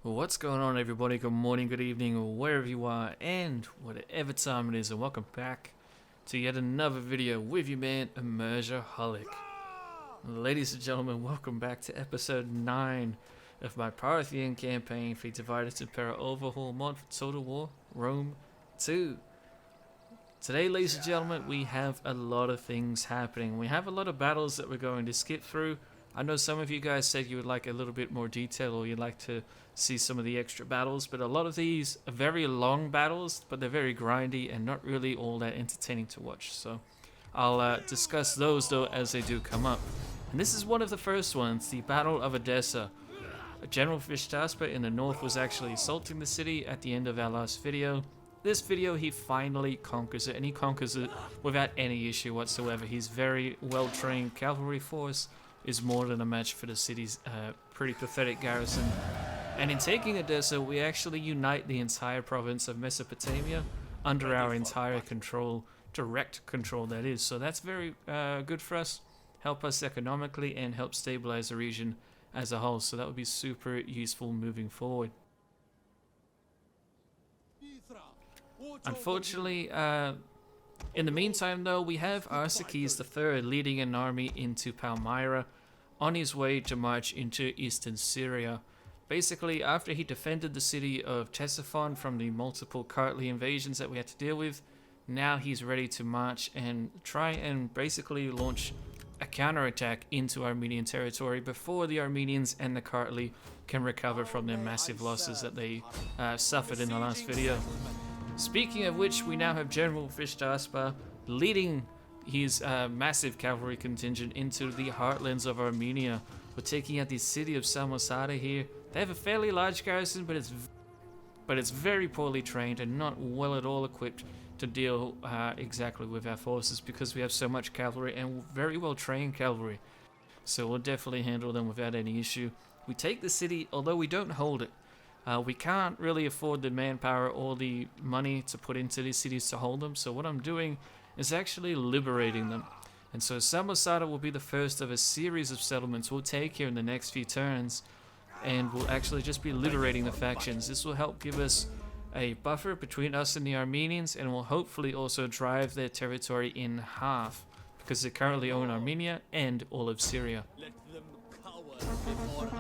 What's going on, everybody? Good morning, good evening, or wherever you are, and whatever time it is, and welcome back to yet another video with your man, Immersiaholic. Ladies and gentlemen, welcome back to episode 9 of my Parthian campaign for Divided Impera Overhaul mod for Total War Rome 2. Today, ladies and gentlemen, we have a lot of things happening. We have a lot of battles that we're going to skip through. I know some of you guys said you would like a little bit more detail, or you'd like to see some of the extra battles, but a lot of these are very long battles, but they're very grindy and not really all that entertaining to watch. So I'll discuss those though as they do come up. And this is one of the first ones, the Battle of Edessa. General Vishtaspa in the north was actually assaulting the city at the end of our last video. This video he finally conquers it, and he conquers it without any issue whatsoever. His very well trained cavalry force is more than a match for the city's pretty pathetic garrison. And in taking Edessa, we actually unite the entire province of Mesopotamia under our entire control, direct control that is. So that's very good for us, help us economically, and help stabilize the region as a whole. So that would be super useful moving forward. Unfortunately, in the meantime though, we have Arsaces III leading an army into Palmyra on his way to march into eastern Syria. Basically, after he defended the city of Ctesiphon from the multiple Kartli invasions that we had to deal with, now he's ready to march and try and basically launch a counterattack into Armenian territory before the Armenians and the Kartli can recover from their massive losses that they suffered in the last video. Speaking of which, we now have General Vishtaspa leading his massive cavalry contingent into the heartlands of Armenia. We're taking out the city of San Masada here. They have a fairly large garrison, but it's very poorly trained and not well at all equipped to deal exactly with our forces, because we have so much cavalry and very well trained cavalry. So we'll definitely handle them without any issue. We take the city, although we don't hold it. We can't really afford the manpower or the money to put into these cities to hold them, so what I'm doing is actually liberating them. And so San Masada will be the first of a series of settlements we'll take here in the next few turns, and we'll actually just be liberating the factions. This will help give us a buffer between us and the Armenians, and will hopefully also drive their territory in half, because they currently own Armenia and all of Syria.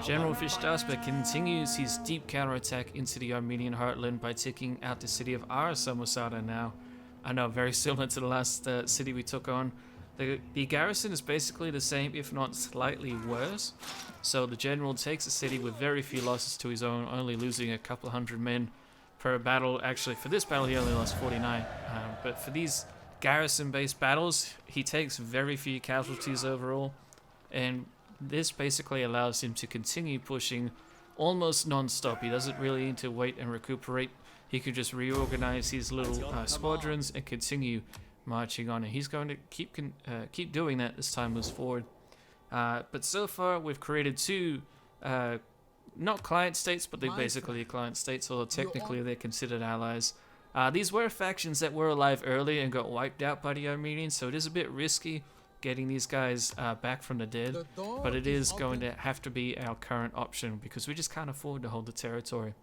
General Vishtaspa continues his deep counterattack into the Armenian heartland by taking out the city of San Masada now. I know, very similar to the last city we took on. The garrison is basically the same, if not slightly worse. So the general takes the city with very few losses to his own, only losing a couple hundred men per battle. Actually, for this battle he only lost 49. But for these garrison-based battles, he takes very few casualties overall. And this basically allows him to continue pushing almost non-stop. He doesn't really need to wait and recuperate. He can just reorganize his little squadrons and continue marching on, and he's going to keep doing that as time moves forward. But so far we've created two not client states, but they're basically client states, although technically they're considered allies. These were factions that were alive early and got wiped out by the Armenians, so it is a bit risky getting these guys back from the dead, but it is going to have to be our current option because we just can't afford to hold the territory.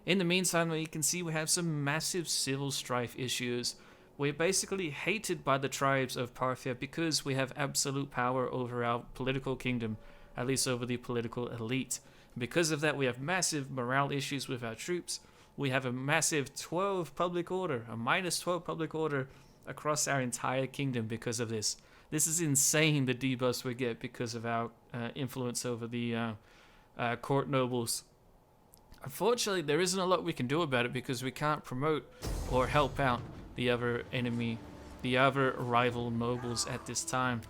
In the meantime, you can see we have some massive civil strife issues. We're basically hated by the tribes of Parthia because we have absolute power over our political kingdom, at least over the political elite. Because of that, we have massive morale issues with our troops. We have a massive 12 public order, a minus 12 public order across our entire kingdom because of this. This is insane, the debuffs we get because of our influence over the court nobles. Unfortunately, there isn't a lot we can do about it because we can't promote or help out the other enemy, the other rival nobles at this time.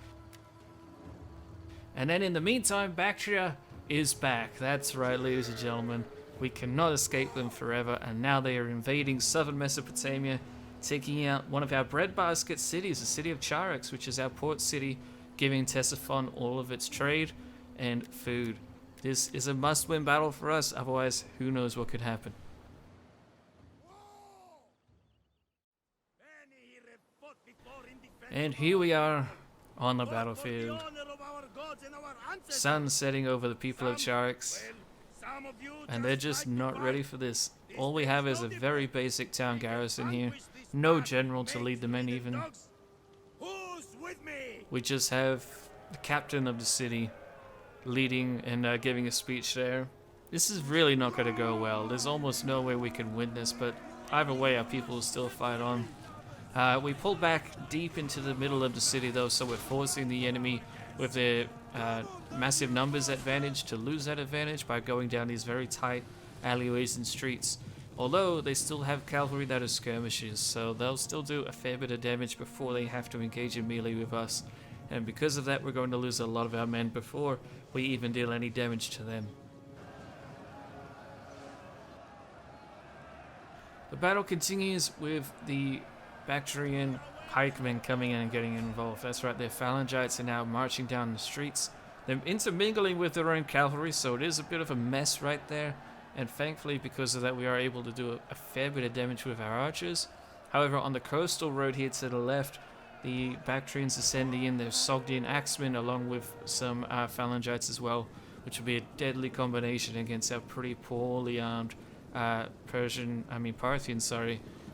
And then in the meantime, Bactria is back. That's right, ladies and gentlemen. We cannot escape them forever, and now they are invading southern Mesopotamia, taking out one of our breadbasket cities, the city of Charax, which is our port city, giving Ctesiphon all of its trade and food. This is a must-win battle for us, otherwise who knows what could happen. And here we are on the battlefield. Sun setting over the people of Charax. And they're just not ready for this. All we have is a very basic town garrison here. No general to lead the men even. We just have the captain of the city leading and giving a speech there. This is really not going to go well. There's almost no way we can win this, but either way our people will still fight on. We pull back deep into the middle of the city though, so we're forcing the enemy with their massive numbers advantage to lose that advantage by going down these very tight alleyways and streets. Although they still have cavalry that are skirmishers, so they'll still do a fair bit of damage before they have to engage in melee with us. And because of that, we're going to lose a lot of our men before we even deal any damage to them. The battle continues with the Bactrian pikemen coming in and getting involved. That's right, their phalangites are now marching down the streets. They're intermingling with their own cavalry, so it is a bit of a mess right there. And thankfully, because of that, we are able to do a fair bit of damage with our archers. However, on the coastal road here to the left, the Bactrians are sending in their Sogdian axemen along with some phalangites as well, which will be a deadly combination against our pretty poorly armed Parthian,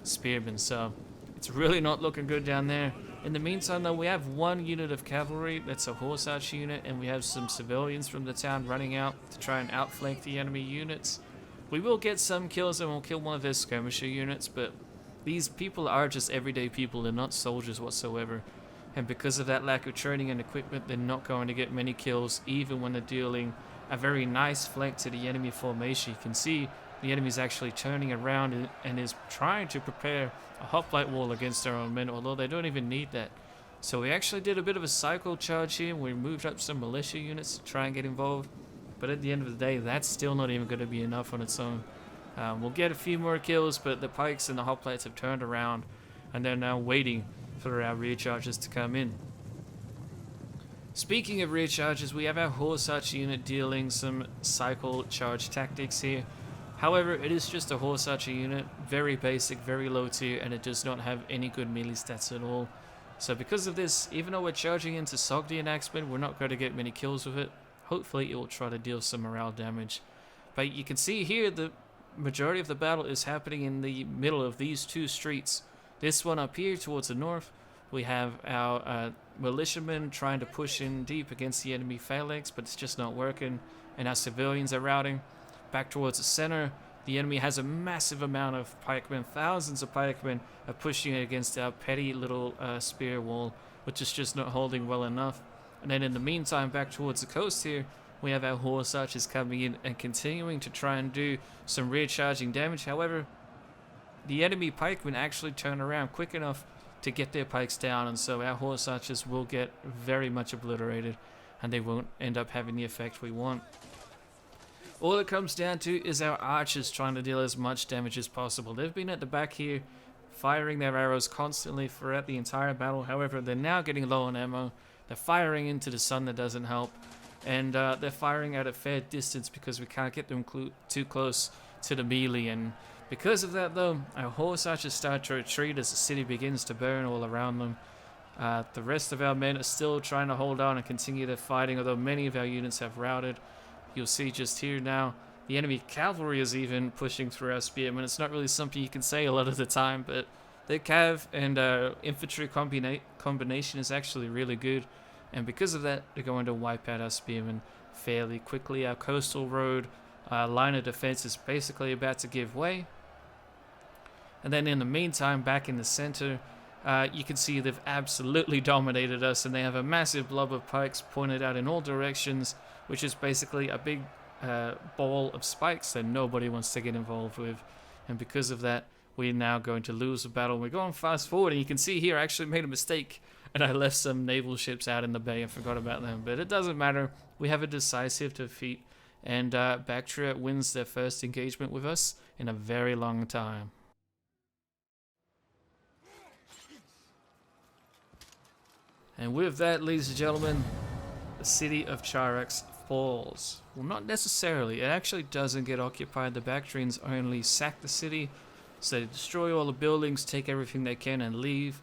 spearmen. So it's really not looking good down there. In the meantime, though, we have one unit of cavalry, that's a horse archer unit, and we have some civilians from the town running out to try and outflank the enemy units. We will get some kills and we'll kill one of their skirmisher units, but these people are just everyday people, they're not soldiers whatsoever. And because of that lack of training and equipment, they're not going to get many kills, even when they're dealing a very nice flank to the enemy formation. You can see the enemy's actually turning around and is trying to prepare a hoplite wall against our own men, although they don't even need that. So we actually did a bit of a cycle charge here. We moved up some militia units to try and get involved. But at the end of the day, that's still not even going to be enough on its own. We'll get a few more kills, but the pikes and the hoplites have turned around and they're now waiting for our rear charges to come in. Speaking of rear charges, we have our horse archer unit dealing some cycle charge tactics here. However, it is just a horse archer unit, very basic, very low tier, and it does not have any good melee stats at all. So because of this, even though we're charging into Sogdian axemen, we're not going to get many kills with it. Hopefully it will try to deal some morale damage. But you can see here the majority of the battle is happening in the middle of these two streets. This one up here towards the north, we have our militiamen trying to push in deep against the enemy phalanx, but it's just not working, and our civilians are routing. Back towards the center, the enemy has a massive amount of pikemen, thousands of pikemen are pushing against our petty little spear wall, which is just not holding well enough. And then in the meantime, back towards the coast here, we have our horse archers coming in and continuing to try and do some rear charging damage. However, the enemy pikemen actually turn around quick enough to get their pikes down, and so our horse archers will get very much obliterated and they won't end up having the effect we want. All it comes down to is our archers trying to deal as much damage as possible. They've been at the back here firing their arrows constantly throughout the entire battle. However, they're now getting low on ammo. They're firing into the sun, that doesn't help. And they're firing at a fair distance because we can't get them too close to the melee. And because of that though, our horse archers start to retreat as the city begins to burn all around them. The rest of our men are still trying to hold on and continue their fighting, although many of our units have routed. You'll see just here now, the enemy cavalry is even pushing through our spearmen. It's not really something you can say a lot of the time, but their cav and infantry combination is actually really good. And because of that, they're going to wipe out our spearmen fairly quickly. Our coastal road line of defense is basically about to give way. And then in the meantime, back in the center, you can see they've absolutely dominated us, and they have a massive blob of pikes pointed out in all directions, which is basically a big ball of spikes that nobody wants to get involved with. And because of that, we're now going to lose the battle. We're going fast forward, and you can see here I actually made a mistake, and I left some naval ships out in the bay and forgot about them. But it doesn't matter. We have a decisive defeat, and Bactria wins their first engagement with us in a very long time. And with that, ladies and gentlemen, the city of Charax Falls. Well, not necessarily. It actually doesn't get occupied. The Bactrians only sack the city, so they destroy all the buildings, take everything they can, and leave.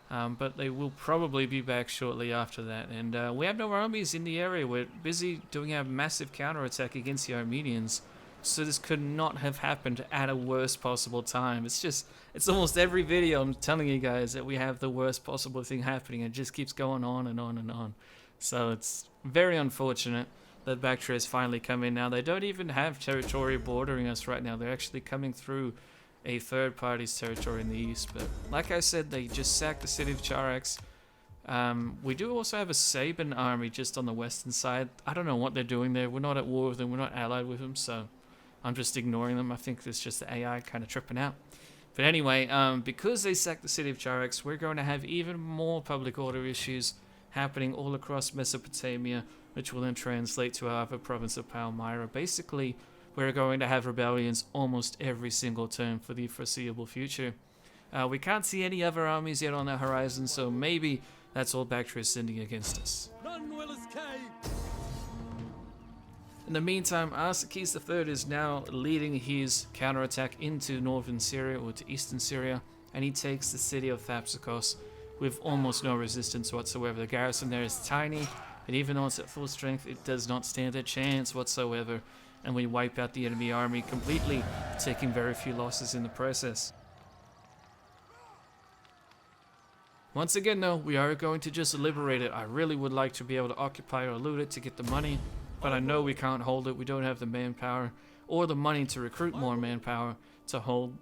But they will probably be back shortly after that. And we have no armies in the area. We're busy doing a massive counterattack against the Armenians. So this could not have happened at a worst possible time. It's almost every video I'm telling you guys that we have the worst possible thing happening. It just keeps going on and on and on. So it's very unfortunate that Bactria has finally come in now. They don't even have territory bordering us right now. They're actually coming through a third party's territory in the east. But like I said, they just sacked the city of Charax. We do also have a Saban army just on the western side. I don't know what they're doing there. We're not at war with them. We're not allied with them, so I'm just ignoring them. I think it's just the AI kind of tripping out. But anyway, because they sacked the city of Charax, we're going to have even more public order issues happening all across Mesopotamia, which will then translate to our other province of Palmyra. Basically, we're going to have rebellions almost every single turn for the foreseeable future. We can't see any other armies yet on the horizon, so maybe that's all Bactria is sending against us. None will escape. In the meantime, Arsaces III is now leading his counterattack into northern Syria, or to eastern Syria, and he takes the city of Thapsacos with almost no resistance whatsoever. The garrison there is tiny, and even though it's at full strength, it does not stand a chance whatsoever, and we wipe out the enemy army completely, taking very few losses in the process. Once again though, we are going to just liberate it. I really would like to be able to occupy or loot it to get the money, but I know we can't hold it. We don't have the manpower or the money to recruit more manpower to hold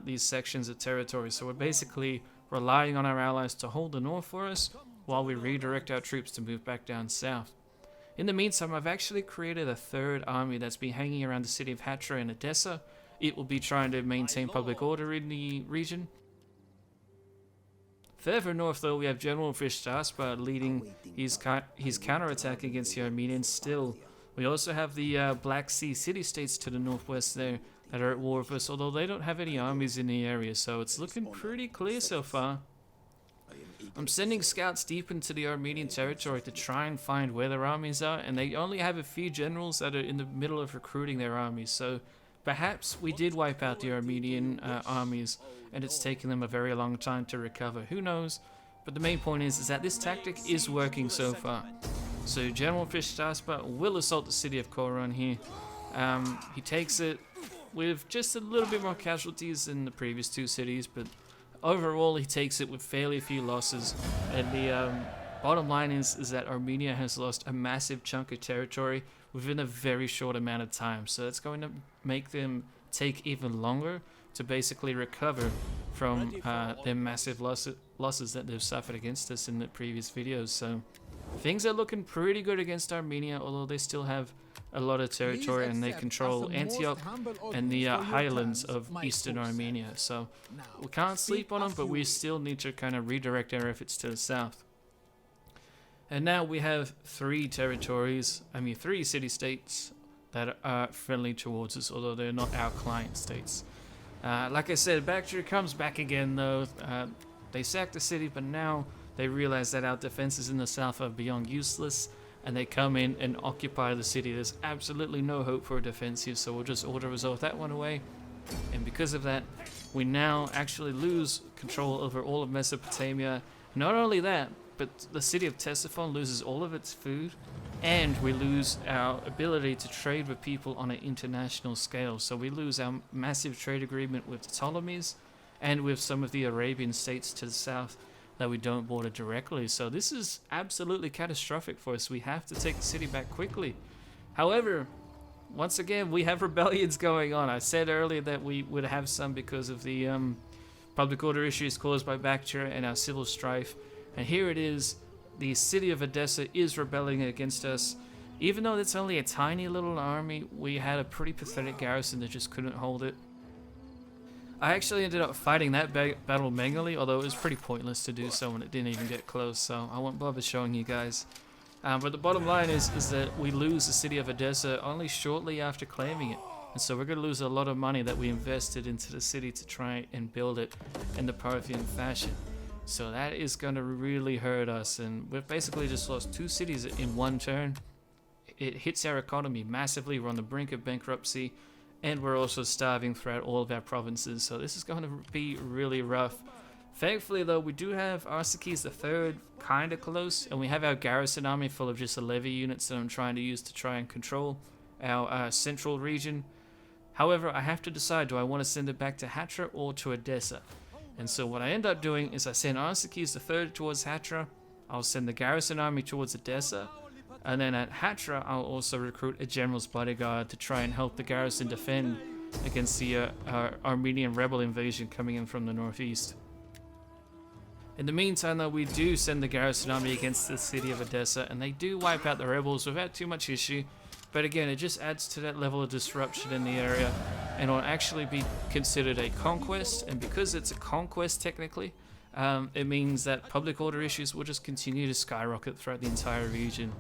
these sections of territory. So we're basically relying on our allies to hold the north for us while we redirect our troops to move back down south. In the meantime, I've actually created a third army that's been hanging around the city of Hatra and Edessa. It will be trying to maintain public order in the region. Further north, though, we have General Fishtaspa leading his counterattack against the Armenians still. We also have the Black Sea city-states to the northwest there that are at war with us, although they don't have any armies in the area, so it's looking pretty clear so far. I'm sending scouts deep into the Armenian territory to try and find where their armies are, and they only have a few generals that are in the middle of recruiting their armies, so perhaps we did wipe out the Armenian armies, and it's taken them a very long time to recover. Who knows? But the main point is that this tactic is working so far. So General Fishtaspa will assault the city of Koran here. He takes it with just a little bit more casualties than the previous two cities, but overall he takes it with fairly few losses. And the bottom line is that Armenia has lost a massive chunk of territory within a very short amount of time. So that's going to make them take even longer to basically recover from their massive losses that they've suffered against us in the previous videos. So things are looking pretty good against Armenia, although they still have a lot of territory and they control Antioch and the highlands of eastern Armenia. So we can't sleep on them, but we still need to kind of redirect our efforts to the south. And now we have three city-states that are friendly towards us, although they're not our client states. Like I said, Bactria comes back again though. They sacked the city, but now they realize that our defenses in the south are beyond useless, and they come in and occupy the city. There's absolutely no hope for a defense here, so we'll just auto-resolve that one away. And because of that, we now actually lose control over all of Mesopotamia. Not only that, but the city of Ctesiphon loses all of its food, and we lose our ability to trade with people on an international scale. So we lose our massive trade agreement with the Ptolemies and with some of the Arabian states to the south that we don't border directly. So this is absolutely catastrophic for us. We have to take the city back quickly. However, once again, we have rebellions going on. I said earlier that we would have some because of the public order issues caused by Bactria and our civil strife. And here it is. The city of Edessa is rebelling against us. Even though it's only a tiny little army, we had a pretty pathetic garrison that just couldn't hold it. I actually ended up fighting that battle manually, although it was pretty pointless to do so when it didn't even get close, so I won't bother showing you guys. But the bottom line is that we lose the city of Edessa only shortly after claiming it. And so we're going to lose a lot of money that we invested into the city to try and build it in the Parthian fashion. So that is going to really hurt us, and we've basically just lost two cities in one turn. It hits our economy massively. We're on the brink of bankruptcy, and we're also starving throughout all of our provinces. So this is going to be really rough. Thankfully, though, we do have Arsaces III kind of close, and we have our garrison army full of just the levy units that I'm trying to use to try and control our central region. However, I have to decide, do I want to send it back to Hatra or to Edessa? And so what I end up doing is I send Arsaces III towards Hatra, I'll send the garrison army towards Edessa, and then at Hatra I'll also recruit a general's bodyguard to try and help the garrison defend against the Armenian rebel invasion coming in from the northeast. In the meantime though, we do send the garrison army against the city of Edessa, and they do wipe out the rebels without too much issue. But again, it just adds to that level of disruption in the area, and will actually be considered a conquest. And because it's a conquest technically, it means that public order issues will just continue to skyrocket throughout the entire region.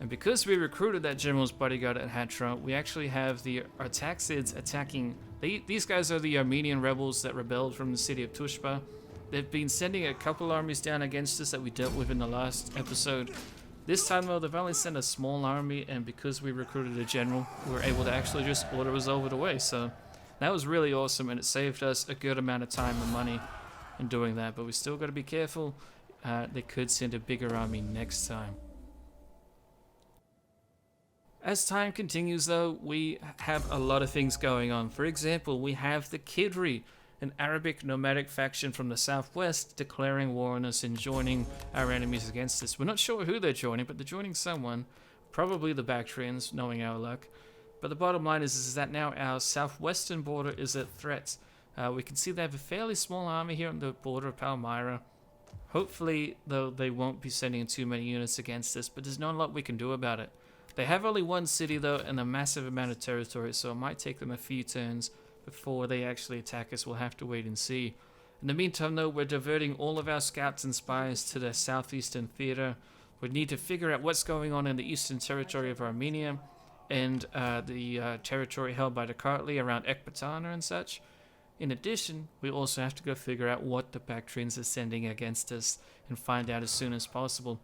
And because we recruited that general's bodyguard at Hatra, we actually have the Artaxids attacking. These guys are the Armenian rebels that rebelled from the city of Tushpa. They've been sending a couple armies down against us that we dealt with in the last episode. This time though, they've only sent a small army, and because we recruited a general, we were able to actually just order resolve it away. So that was really awesome, and it saved us a good amount of time and money in doing that. But we still got to be careful. They could send a bigger army next time. As time continues though, we have a lot of things going on. For example, we have the Kidri, an Arabic nomadic faction from the southwest, declaring war on us and joining our enemies against us. We're not sure who they're joining, but they're joining someone. Probably the Bactrians, knowing our luck. But the bottom line is that now our southwestern border is at threat. We can see they have a fairly small army here on the border of Palmyra. Hopefully, though, they won't be sending too many units against us, but there's not a lot we can do about it. They have only one city, though, and a massive amount of territory, so it might take them a few turns before they actually attack us. We'll have to wait and see. In the meantime though, we're diverting all of our scouts and spies to the southeastern theater. We need to figure out what's going on in the eastern territory of Armenia and the territory held by the Kartli around Ekbatana and such. In addition, we also have to go figure out what the Bactrians are sending against us and find out as soon as possible.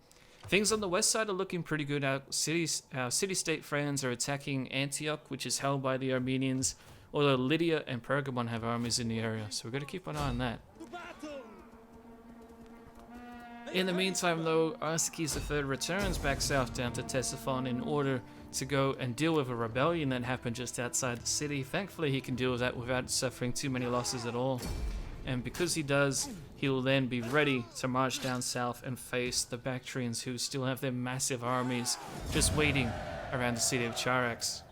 Things on the west side are looking pretty good. Our city-state friends are attacking Antioch, which is held by the Armenians, although Lydia and Pergamon have armies in the area, so we've got to keep an eye on that. In the meantime though, Arsaces III returns back south down to Ctesiphon in order to go and deal with a rebellion that happened just outside the city. Thankfully he can deal with that without suffering too many losses at all. And because he does, he will then be ready to march down south and face the Bactrians, who still have their massive armies just waiting around the city of Charax.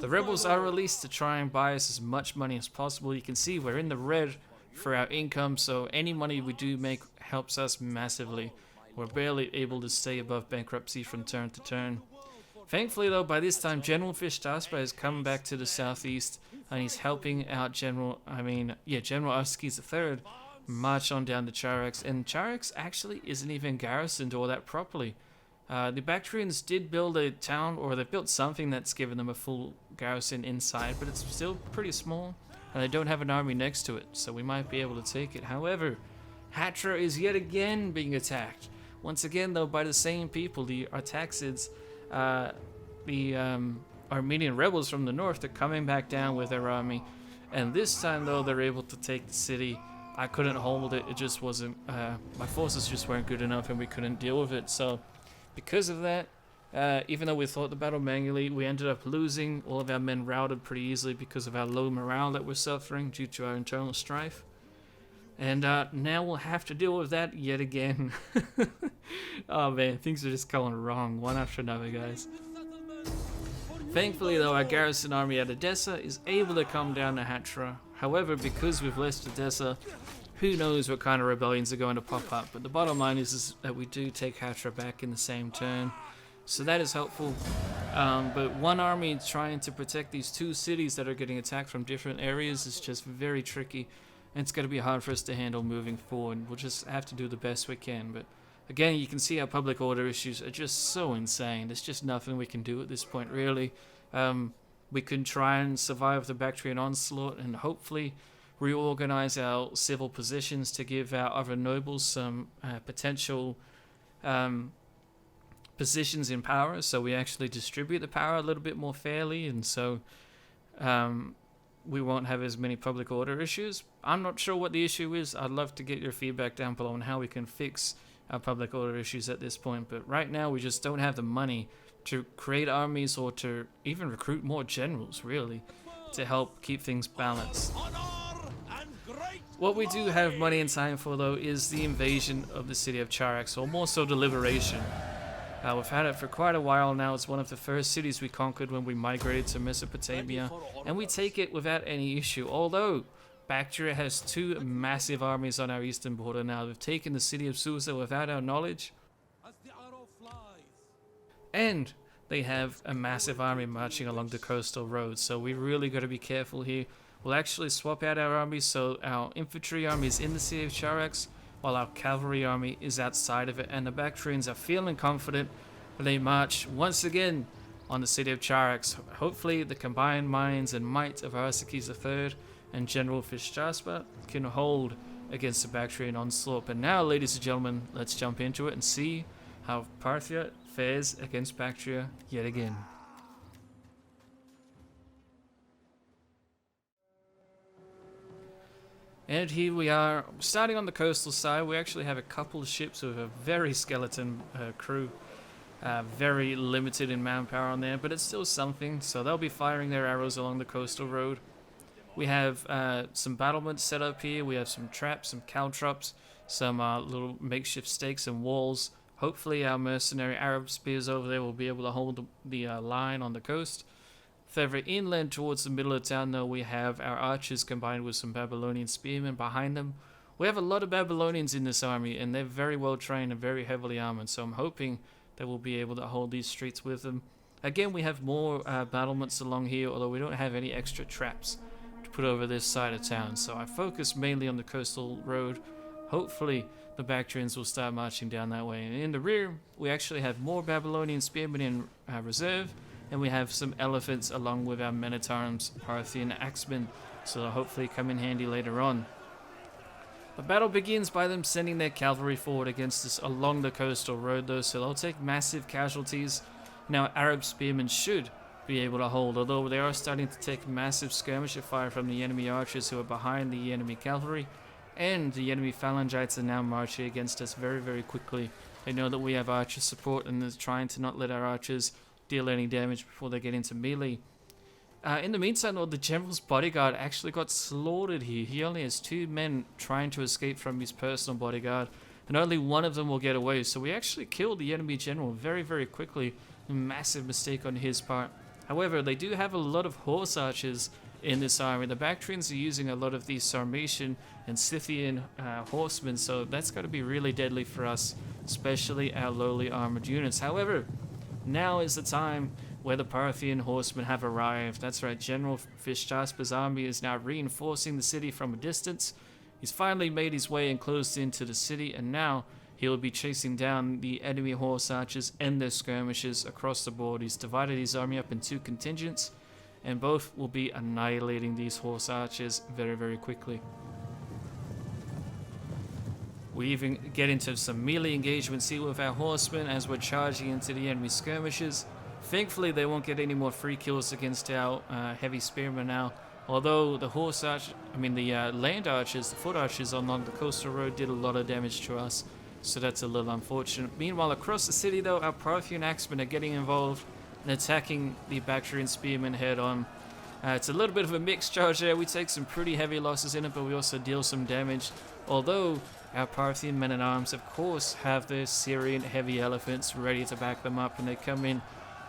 The rebels are released to try and buy us as much money as possible. You can see we're in the red for our income, so any money we do make helps us massively. We're barely able to stay above bankruptcy from turn to turn. Thankfully though, by this time General Fishtaspa has come back to the southeast, and he's helping out General Arsaces III march on down to Charax. And Charax actually isn't even garrisoned all that properly. The Bactrians did build a town, or they built something that's given them a full garrison inside, but it's still pretty small, and they don't have an army next to it, so we might be able to take it. However, Hatra is yet again being attacked. Once again, though, by the same people, the Artaxids, the Armenian rebels from the north are coming back down with their army, and this time, though, they're able to take the city. I couldn't hold it, it just wasn't, my forces just weren't good enough, and we couldn't deal with it, so because of that, even though we fought the battle manually, we ended up losing. All of our men routed pretty easily because of our low morale that we're suffering due to our internal strife. And now we'll have to deal with that yet again. Oh man, things are just going wrong one after another, guys. Thankfully though, our garrison army at Edessa is able to come down to Hatra. However, because we've left Edessa, who knows what kind of rebellions are going to pop up. But the bottom line is that we do take Hatra back in the same turn. So that is helpful. But one army trying to protect these two cities that are getting attacked from different areas is just very tricky. And it's going to be hard for us to handle moving forward. We'll just have to do the best we can. But again, you can see our public order issues are just so insane. There's just nothing we can do at this point, really. We can try and survive the Bactrian onslaught and hopefully reorganize our civil positions to give our other nobles some potential positions in power, so we actually distribute the power a little bit more fairly, and so we won't have as many public order issues. I'm not sure what the issue is. I'd love to get your feedback down below on how we can fix our public order issues at this point, but right now we just don't have the money to create armies or to even recruit more generals, really, to help keep things balanced. What we do have money and time for, though, is the invasion of the city of Charax, or more so the liberation. We've had it for quite a while now. It's one of the first cities we conquered when we migrated to Mesopotamia, and we take it without any issue, although Bactria has two massive armies on our eastern border now. They've taken the city of Susa without our knowledge, and they have a massive army marching along the coastal road, so we really got to be careful here. We'll actually swap out our armies, so our infantry army is in the city of Charax, while our cavalry army is outside of it, and the Bactrians are feeling confident when they march once again on the city of Charax. Hopefully the combined minds and might of Arsakes III and General Fishjaspa can hold against the Bactrian onslaught. But now, ladies and gentlemen, let's jump into it and see how Parthia fares against Bactria yet again. And here we are, starting on the coastal side. We actually have a couple of ships with a very skeleton crew. Very limited in manpower on there, but it's still something. So they'll be firing their arrows along the coastal road. We have some battlements set up here. We have some traps, some caltrops, some little makeshift stakes and walls. Hopefully our mercenary Arab spears over there will be able to hold the line on the coast. Further inland towards the middle of town, though, we have our archers combined with some Babylonian spearmen behind them. We have a lot of Babylonians in this army, and they're very well trained and very heavily armored, so I'm hoping that we'll be able to hold these streets with them. Again, we have more battlements along here, although we don't have any extra traps to put over this side of town, so I focus mainly on the coastal road. Hopefully the Bactrians will start marching down that way. And in the rear, we actually have more Babylonian spearmen in reserve, and we have some elephants along with our men-at-arms Parthian axemen, so they'll hopefully come in handy later on. The battle begins by them sending their cavalry forward against us along the coastal road, though, so they'll take massive casualties. Now Arab spearmen should be able to hold, although they are starting to take massive skirmisher fire from the enemy archers who are behind the enemy cavalry, and the enemy phalangites are now marching against us very, very quickly. They know that we have archer support, and they're trying to not let our archers deal any damage before they get into melee. In the meantime, though, the general's bodyguard actually got slaughtered here. He only has 2 men trying to escape from his personal bodyguard, and only one of them will get away. So we actually killed the enemy general very, very quickly. A massive mistake on his part. However, they do have a lot of horse archers in this army. The Bactrians are using a lot of these Sarmatian and Scythian horsemen, so that's got to be really deadly for us, especially our lowly armored units. However, now is the time where the Parthian horsemen have arrived. That's right, General Fishjaspa's army is now reinforcing the city from a distance. He's finally made his way and closed into the city, and now he'll be chasing down the enemy horse archers and their skirmishers across the board. He's divided his army up in 2 contingents, and both will be annihilating these horse archers very, very quickly. We even get into some melee engagements here with our horsemen as we're charging into the enemy skirmishers. Thankfully, they won't get any more free kills against our heavy spearmen now. Although the land archers, the foot archers along the coastal road did a lot of damage to us, so that's a little unfortunate. Meanwhile, across the city, though, our Parthian axemen are getting involved and attacking the Bactrian spearmen head on. It's a little bit of a mixed charge there. We take some pretty heavy losses in it, but we also deal some damage. Although our Parthian men-at-arms, of course, have their Syrian heavy elephants ready to back them up, and they come in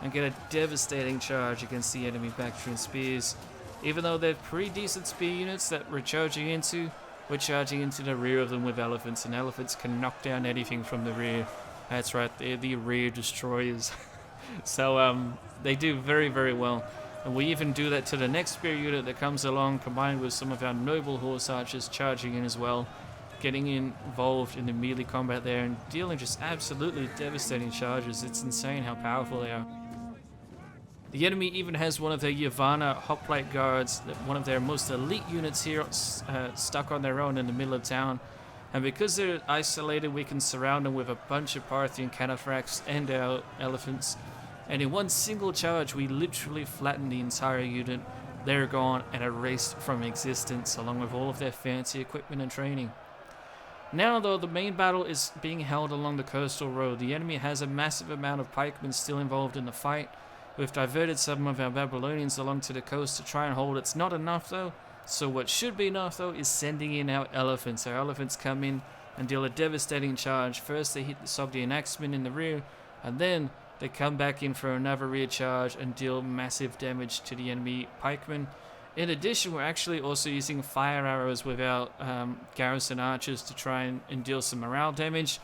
and get a devastating charge against the enemy Bactrian spears. Even though they're pretty decent spear units that we're charging into the rear of them with elephants, and elephants can knock down anything from the rear. That's right, they're the rear destroyers. So they do very, very well. And we even do that to the next spear unit that comes along, combined with some of our noble horse archers charging in as well, getting involved in the melee combat there and dealing just absolutely devastating charges. It's insane how powerful they are. The enemy even has one of their Yavanna hoplite guards, one of their most elite units here, stuck on their own in the middle of town. And because they're isolated, we can surround them with a bunch of Parthian cataphracts and our elephants. And in one single charge, we literally flatten the entire unit. They're gone and erased from existence, along with all of their fancy equipment and training. Now, though, the main battle is being held along the coastal road. The enemy has a massive amount of pikemen still involved in the fight. We've diverted some of our Babylonians along to the coast to try and hold. It's not enough, though. So what should be enough, though, is sending in our elephants. Our elephants come in and deal a devastating charge. First, they hit the Sogdian axemen in the rear, and then they come back in for another rear charge and deal massive damage to the enemy pikemen. In addition, we're actually also using fire arrows with our garrison archers to try and deal some morale damage.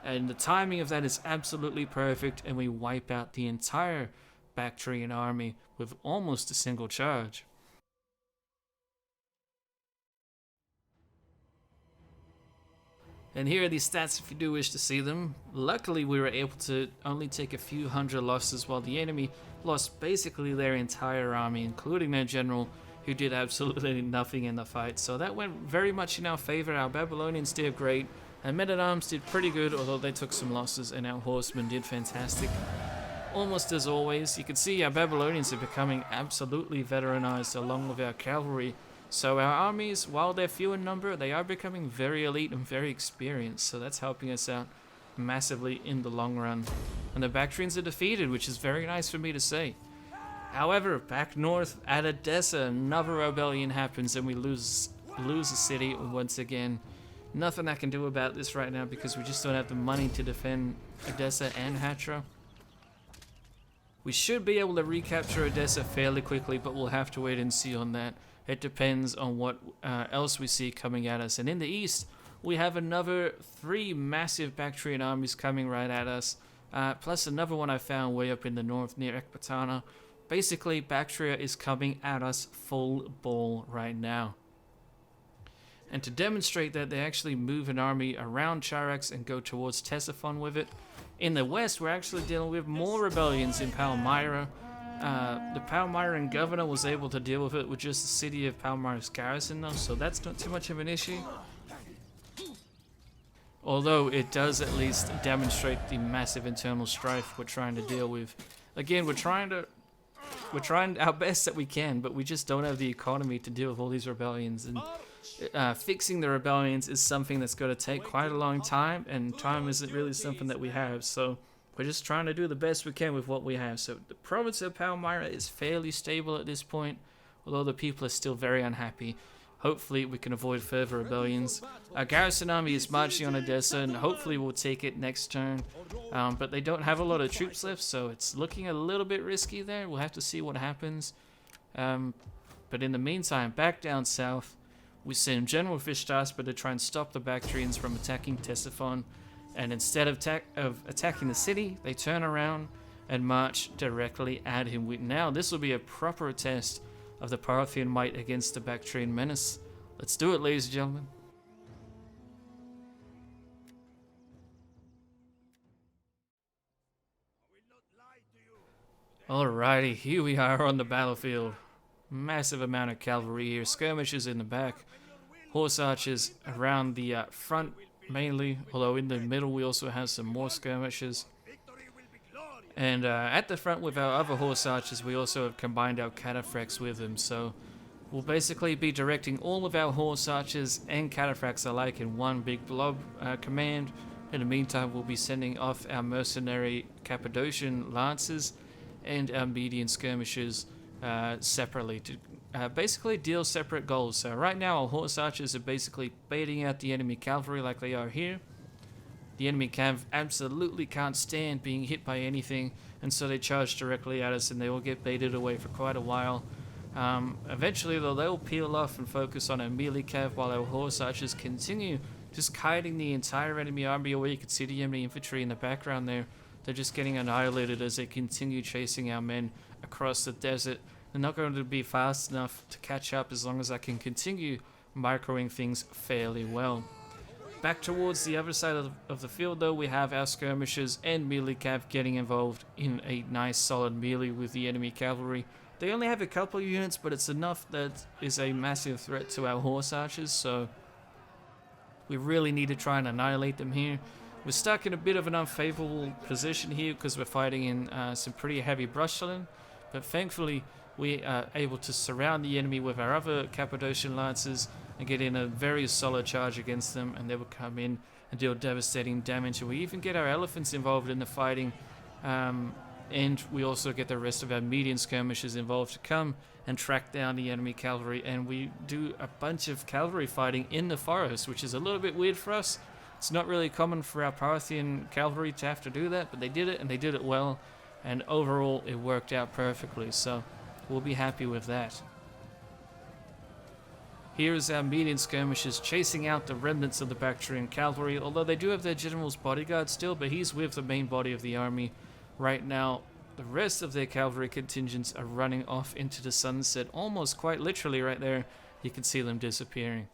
And the timing of that is absolutely perfect, and we wipe out the entire Bactrian army with almost a single charge. And here are the stats if you do wish to see them. Luckily, we were able to only take a few hundred losses, while the enemy lost basically their entire army, including their general, who did absolutely nothing in the fight. So that went very much in our favor. Our Babylonians did great, and men-at-arms did pretty good, although they took some losses, and our horsemen did fantastic. Almost as always, you can see our Babylonians are becoming absolutely veteranized along with our cavalry. So our armies, while they're few in number, they are becoming very elite and very experienced. So that's helping us out massively in the long run. And the Bactrians are defeated, which is very nice for me to say. However, back north at Edessa, another rebellion happens and we lose the city once again. Nothing I can do about this right now because we just don't have the money to defend Edessa and Hatra. We should be able to recapture Edessa fairly quickly, but we'll have to wait and see on that. It depends on what else we see coming at us. And in the east, we have another 3 massive Bactrian armies coming right at us, plus another one I found way up in the north near Ecbatana. Basically, Bactria is coming at us full ball right now. And to demonstrate that, they actually move an army around Charax and go towards Ctesiphon with it. In the west, we're actually dealing with more rebellions in Palmyra. The Palmyran governor was able to deal with it with just the city of Palmyra's garrison, though, so that's not too much of an issue. Although it does at least demonstrate the massive internal strife we're trying to deal with. Again, we're trying our best that we can, but we just don't have the economy to deal with all these rebellions. And fixing the rebellions is something that's going to take quite a long time, and time isn't really something that we have. So we're just trying to do the best we can with what we have. So the province of Palmyra is fairly stable at this point, although the people are still very unhappy. Hopefully we can avoid further rebellions. Our garrison army is marching on Edessa, and hopefully we'll take it next turn. But they don't have a lot of troops left, so it's looking a little bit risky there. We'll have to see what happens. But in the meantime, back down south, we send General Fishtasper to try and stop the Bactrians from attacking Ctesiphon. And instead of attacking the city, they turn around and march directly at him. Now this will be a proper test of the Parthian might against the Bactrian menace. Let's do it, ladies and gentlemen. Alrighty, here we are on the battlefield. Massive amount of cavalry here, skirmishers in the back, horse archers around the front mainly, although in the middle we also have some more skirmishers. And at the front with our other horse archers, we also have combined our cataphracts with them, so we'll basically be directing all of our horse archers and cataphracts alike in one big blob command. In the meantime, we'll be sending off our mercenary Cappadocian lancers and our Median skirmishers separately to basically deal separate goals. So right now our horse archers are basically baiting out the enemy cavalry like they are here. The enemy cav absolutely can't stand being hit by anything, and so they charge directly at us and they will get baited away for quite a while. Eventually though, they'll peel off and focus on our melee cav while our horse archers continue just kiting the entire enemy army away. You can see the enemy infantry in the background there. They're just getting annihilated as they continue chasing our men across the desert. They're not going to be fast enough to catch up as long as I can continue microing things fairly well. Back towards the other side of the field though, we have our skirmishers and melee cav getting involved in a nice solid melee with the enemy cavalry. They only have a couple of units, but it's enough that is a massive threat to our horse archers, so we really need to try and annihilate them here. We're stuck in a bit of an unfavorable position here because we're fighting in some pretty heavy brushland, but thankfully we are able to surround the enemy with our other Cappadocian Lancers and get in a very solid charge against them, and they will come in and deal devastating damage. And we even get our elephants involved in the fighting, and we also get the rest of our median skirmishers involved to come and track down the enemy cavalry, and we do a bunch of cavalry fighting in the forest, which is a little bit weird for us. It's not really common for our Parthian cavalry to have to do that, but they did it, and they did it well, and overall it worked out perfectly, so we'll be happy with that. Here is our median skirmishers chasing out the remnants of the Bactrian cavalry, although they do have their general's bodyguard still, but he's with the main body of the army right now. The rest of their cavalry contingents are running off into the sunset, almost quite literally right there. You can see them disappearing.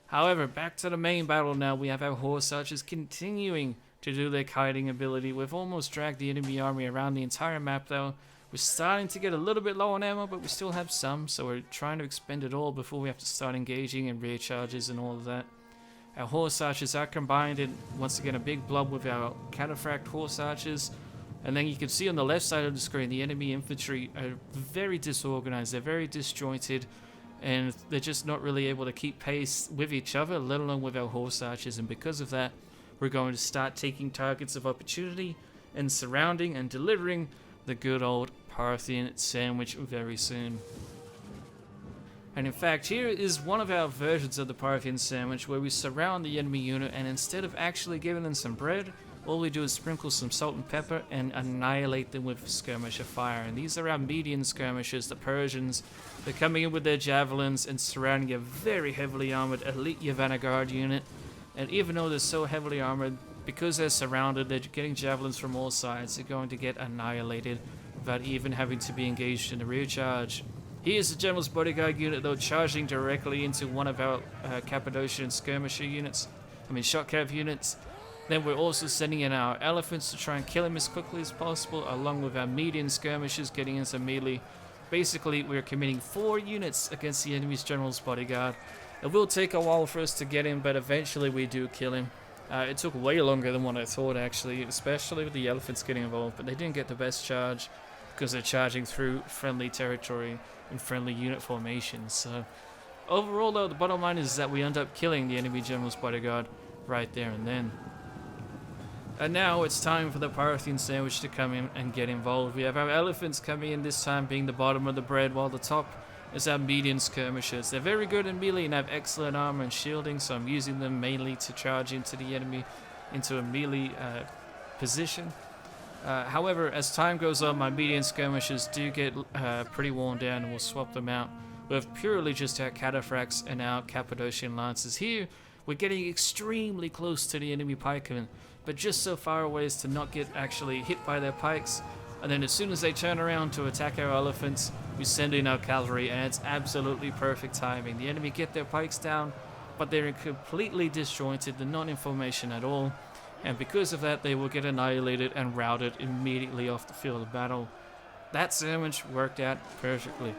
However, back to the main battle now. We have our horse archers continuing to do their kiting ability. We've almost dragged the enemy army around the entire map though. We're starting to get a little bit low on ammo, but we still have some, so we're trying to expend it all before we have to start engaging in rear charges and all of that. Our horse archers are combined in, once again, a big blob with our cataphract horse archers. And then you can see on the left side of the screen, the enemy infantry are very disorganized, they're very disjointed, and they're just not really able to keep pace with each other, let alone with our horse archers. And because of that, we're going to start taking targets of opportunity and surrounding and delivering the good old Parthian sandwich very soon. And in fact, here is one of our versions of the Parthian sandwich, where we surround the enemy unit, and instead of actually giving them some bread, all we do is sprinkle some salt and pepper and annihilate them with skirmisher fire. And these are our median skirmishers, the Persians. They're coming in with their javelins and surrounding a very heavily armored elite Yavanna Guard unit. And even though they're so heavily armored, because they're surrounded, they're getting javelins from all sides. They're going to get annihilated without even having to be engaged in a rear charge. Here's the General's Bodyguard unit, though, charging directly into one of our Cappadocian skirmisher units. Shot cav units. Then we're also sending in our elephants to try and kill him as quickly as possible, along with our median skirmishers getting into melee. Basically, we're committing 4 units against the enemy's General's Bodyguard. It will take a while for us to get him, but eventually we do kill him. It took way longer than what I thought, actually, especially with the elephants getting involved, but they didn't get the best charge because they're charging through friendly territory and friendly unit formations. So overall, though, the bottom line is that we end up killing the enemy General's Bodyguard right there and then. And now it's time for the Parthian sandwich to come in and get involved. We have our elephants coming in, this time being the bottom of the bread, while the top is our median skirmishers. They're very good in melee and have excellent armor and shielding, so I'm using them mainly to charge into the enemy into a melee position. However, as time goes on, my median skirmishers do get pretty worn down, and we'll swap them out with purely just our cataphracts and our Cappadocian Lancers. Here, we're getting extremely close to the enemy pikemen, but just so far away as to not get actually hit by their pikes. And then as soon as they turn around to attack our elephants, we send in our cavalry, and it's absolutely perfect timing. The enemy get their pikes down, but they're completely disjointed, they're not in formation at all, and because of that, they will get annihilated and routed immediately off the field of battle. That sandwich worked out perfectly.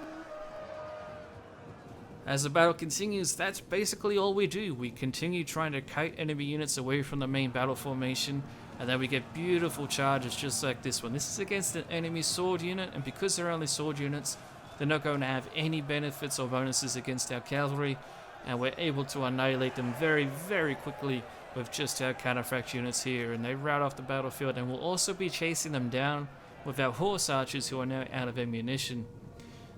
As the battle continues, that's basically all we do. We continue trying to kite enemy units away from the main battle formation, and then we get beautiful charges just like this one. This is against an enemy sword unit, and because they're only sword units, they're not going to have any benefits or bonuses against our cavalry, and we're able to annihilate them very, very quickly with just our cataphract units here, and they rout off the battlefield, and we'll also be chasing them down with our horse archers who are now out of ammunition.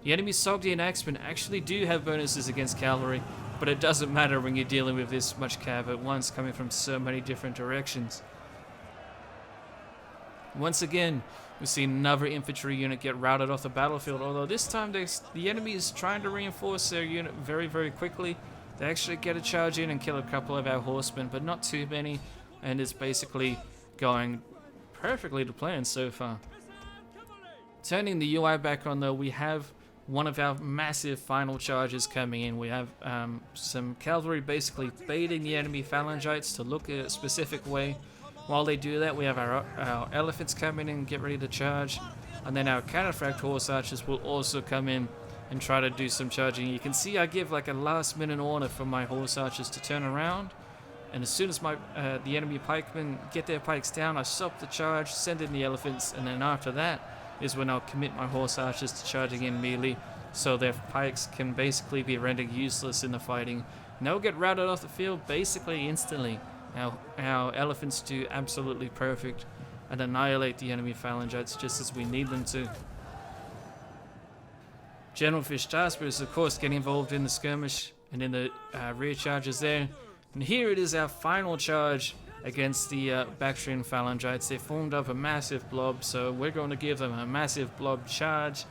The enemy Sogdian Axemen actually do have bonuses against cavalry, but it doesn't matter when you're dealing with this much cav at once coming from so many different directions. Once again, we see another infantry unit get routed off the battlefield, although this time the enemy is trying to reinforce their unit very, very quickly. They actually get a charge in and kill a couple of our horsemen, but not too many, and it's basically going perfectly to plan so far. Turning the UI back on, though, we have one of our massive final charges coming in. We have some cavalry basically baiting the enemy phalangites to look a specific way. While they do that, we have our elephants come in and get ready to charge, and then our cataphract horse archers will also come in and try to do some charging. You can see I give like a last minute order for my horse archers to turn around, and as soon as the enemy pikemen get their pikes down, I stop the charge, send in the elephants, and then after that is when I'll commit my horse archers to charging in melee, so their pikes can basically be rendered useless in the fighting. And they'll get routed off the field basically instantly. Our elephants do absolutely perfect and annihilate the enemy phalangites just as we need them to. General Fish Jasper is of course getting involved in the skirmish and in the rear charges there. And here it is, our final charge against the Bactrian phalangites. They formed up a massive blob, so we're going to give them a massive blob charge.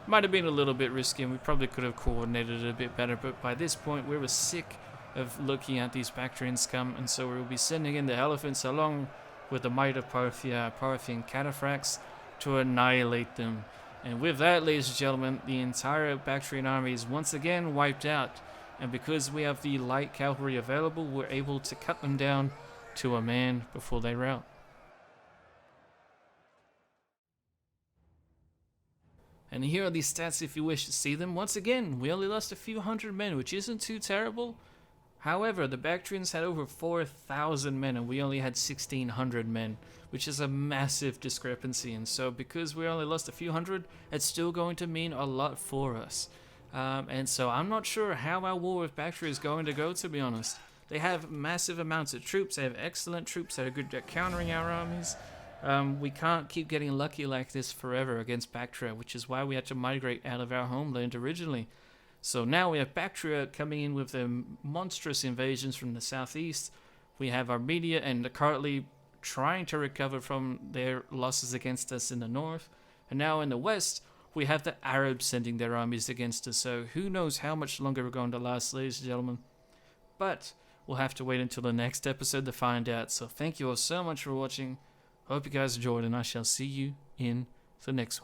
Might have been a little bit risky and we probably could have coordinated it a bit better, but by this point we were sick of looking at these Bactrians come, and so we'll be sending in the elephants along with the might of Parthia, Parthian cataphracts, to annihilate them. And with that, ladies and gentlemen, the entire Bactrian army is once again wiped out, and because we have the light cavalry available, we're able to cut them down to a man before they rout. And here are these stats if you wish to see them. Once again, we only lost a few hundred men, which isn't too terrible. However, the Bactrians had over 4,000 men and we only had 1,600 men, which is a massive discrepancy. And so because we only lost a few hundred, it's still going to mean a lot for us. And so I'm not sure how our war with Bactria is going to go, to be honest. They have massive amounts of troops. They have excellent troops that are good at countering our armies. We can't keep getting lucky like this forever against Bactria, which is why we had to migrate out of our homeland originally. So now we have Bactria coming in with their monstrous invasions from the southeast. We have Armenia and currently trying to recover from their losses against us in the north. And now in the west, we have the Arabs sending their armies against us. So who knows how much longer we're going to last, ladies and gentlemen. But we'll have to wait until the next episode to find out. So thank you all so much for watching. Hope you guys enjoyed, and I shall see you in the next one.